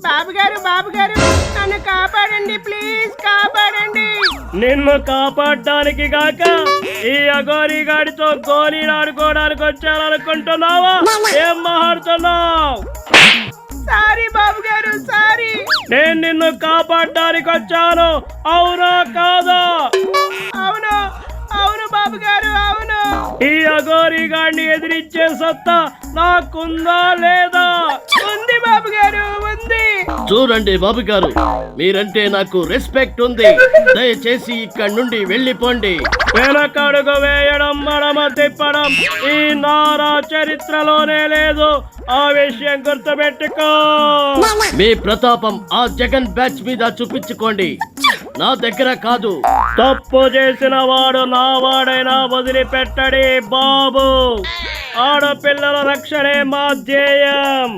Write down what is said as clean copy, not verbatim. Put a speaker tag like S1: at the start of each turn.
S1: బాబు గారు నన్ను కాపాడండి, ప్లీజ్ కాపాడండి.
S2: నిన్ను కాపాడడానికి కాక ఈ అఘోరి గాడితో గోళీలు ఆడుకోవడానికి వచ్చాననుకుంటున్నావా? ఏం మాట్లాడుతున్నావు?
S1: సారీ బాబు గారు, సారీ.
S2: నేను నిన్ను కాపాడడానికి వచ్చాను, అవునా కాదా?
S1: అవును అవును బాబు గారు, అవును.
S2: ఈ అఘోరి గాడిని ఎదిరించే సత్తా నాకుందా లేదా?
S1: ఉంది బాబు గారు, ఉంది.
S3: చూడండి బాబు గారు, మీరంటే నాకు రెస్పెక్ట్ ఉంది. దయచేసి ఇక్కడి నుండి వెళ్ళిపోండి.
S2: వెనకడుగు వేయడం, మడమ తిప్పడం ఈ నారా చరిత్రలోనే లేదు. ఆ విషయం గుర్తుపెట్టుకో.
S3: మీ ప్రతాపం ఆ జగన్ బ్యాచ్ మీద చూపించుకోండి, నా దగ్గర కాదు.
S2: తప్పు చేసిన వాడు నా వాడైనా వదిలిపెట్టడి బాబు. ఆడపిల్లల రక్షణే మా ధ్యేయం.